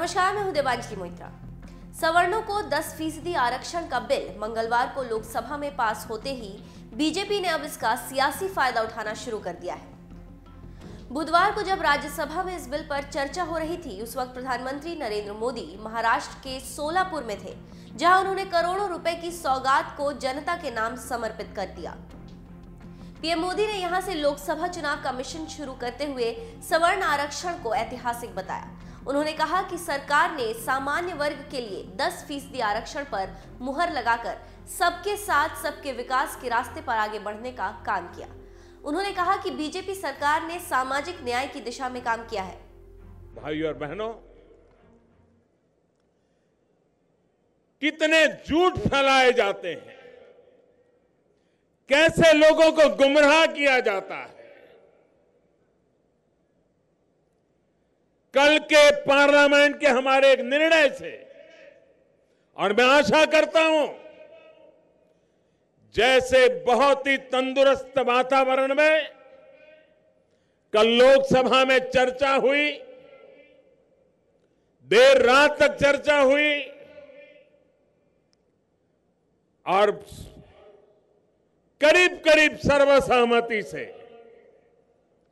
नमस्कार, मैं हूं देवांजलि मोइत्रा। सवर्णों को 10% आरक्षण का बिल मंगलवार को लोकसभा में पास होते ही बीजेपी ने अब इसका सियासी फायदा उठाना शुरू कर दिया है। बुधवार को जब राज्यसभा में इस बिल पर चर्चा हो रही थी, उस वक्त प्रधानमंत्री नरेंद्र मोदी महाराष्ट्र के सोलापुर में थे, जहां उन्होंने करोड़ों रुपए की सौगात को जनता के नाम समर्पित कर दिया। पीएम मोदी ने यहां से लोकसभा चुनाव का मिशन शुरू करते हुए सवर्ण आरक्षण को ऐतिहासिक बताया। उन्होंने कहा कि सरकार ने सामान्य वर्ग के लिए 10% आरक्षण पर मुहर लगाकर सबके साथ सबके विकास के रास्ते पर आगे बढ़ने का काम किया। उन्होंने कहा कि बीजेपी सरकार ने सामाजिक न्याय की दिशा में काम किया है। भाइयों और बहनों, कितने झूठ फैलाए जाते हैं, कैसे लोगों को गुमराह किया जाता है। कल के पार्लियामेंट के हमारे एक निर्णय से, और मैं आशा करता हूं, जैसे बहुत ही तंदुरुस्त वातावरण में कल लोकसभा में चर्चा हुई, देर रात तक चर्चा हुई और करीब करीब सर्वसहमति से,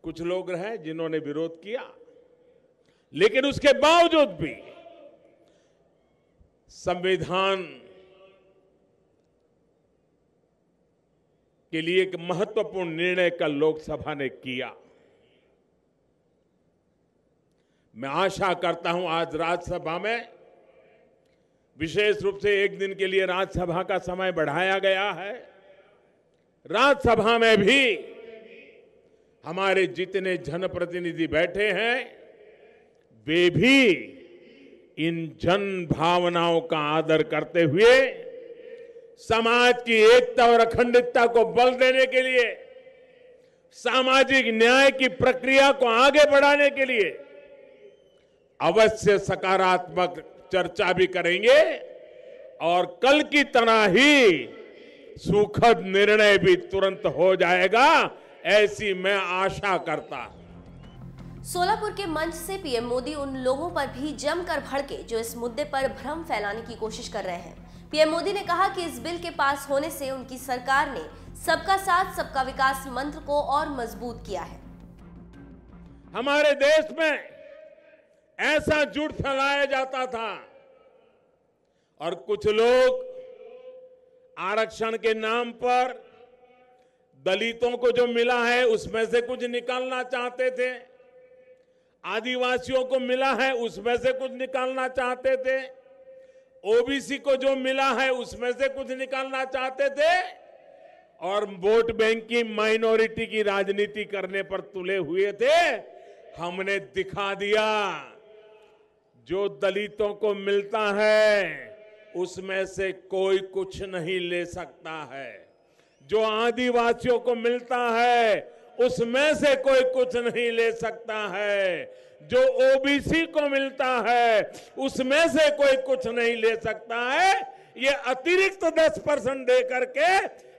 कुछ लोग रहे जिन्होंने विरोध किया, लेकिन उसके बावजूद भी संविधान के लिए एक महत्वपूर्ण निर्णय कल लोकसभा ने किया। मैं आशा करता हूं आज राज्यसभा में, विशेष रूप से एक दिन के लिए राज्यसभा का समय बढ़ाया गया है, राज्यसभा में भी हमारे जितने जनप्रतिनिधि बैठे हैं वे भी इन जन भावनाओं का आदर करते हुए समाज की एकता और अखंडता को बल देने के लिए, सामाजिक न्याय की प्रक्रिया को आगे बढ़ाने के लिए अवश्य सकारात्मक चर्चा भी करेंगे और कल की तरह ही सुखद निर्णय भी तुरंत हो जाएगा, ऐसी मैं आशा करता हूं। सोलापुर के मंच से पीएम मोदी उन लोगों पर भी जमकर भड़के जो इस मुद्दे पर भ्रम फैलाने की कोशिश कर रहे हैं। पीएम मोदी ने कहा कि इस बिल के पास होने से उनकी सरकार ने सबका साथ सबका विकास मंत्र को और मजबूत किया है। हमारे देश में ऐसा झूठ फैलाया जाता था और कुछ लोग आरक्षण के नाम पर दलितों को जो मिला है उसमें से कुछ निकालना चाहते थे, आदिवासियों को मिला है उसमें से कुछ निकालना चाहते थे, ओबीसी को जो मिला है उसमें से कुछ निकालना चाहते थे और वोट बैंक की माइनॉरिटी की राजनीति करने पर तुले हुए थे। हमने दिखा दिया, जो दलितों को मिलता है उसमें से कोई कुछ नहीं ले सकता है, जो आदिवासियों को मिलता है उसमें से कोई कुछ नहीं ले सकता है, जो ओबीसी को मिलता है उसमें से कोई कुछ नहीं ले सकता है। ये अतिरिक्त 10% दे करके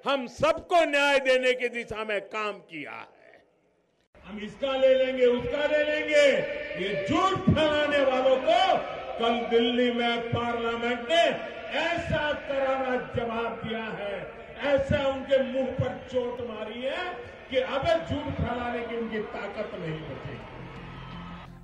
हम सबको न्याय देने की दिशा में काम किया है। हम इसका ले लेंगे, उसका ले लेंगे, ये झूठ फैलाने वालों को कल दिल्ली में पार्लियामेंट ने ऐसा करारा जवाब दिया है, ऐसा उनके मुंह पर चोट मारी है कि अब झूठ फैलाने की उनकी ताकत नहीं बचेगी।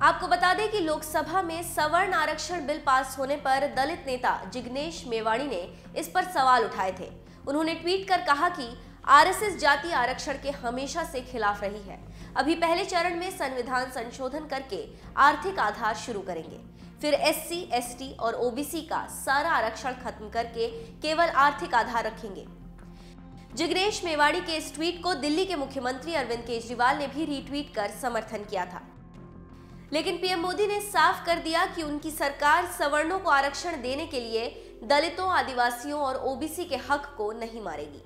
आपको बता दें कि लोकसभा में सवर्ण आरक्षण बिल पास होने पर दलित नेता जिग्नेश मेवाड़ी ने इस पर सवाल उठाए थे। उन्होंने ट्वीट कर कहा कि आरएसएस जाति आरक्षण के हमेशा से खिलाफ रही है। अभी पहले चरण में संविधान संशोधन करके आर्थिक आधार शुरू करेंगे, फिर एससी, एसटी और ओबीसी का सारा आरक्षण खत्म करके केवल आर्थिक आधार रखेंगे। जिग्नेश मेवाड़ी के इस ट्वीट को दिल्ली के मुख्यमंत्री अरविंद केजरीवाल ने भी रीट्वीट कर समर्थन किया था, लेकिन पीएम मोदी ने साफ कर दिया कि उनकी सरकार सवर्णों को आरक्षण देने के लिए दलितों, आदिवासियों और ओबीसी के हक को नहीं मारेगी।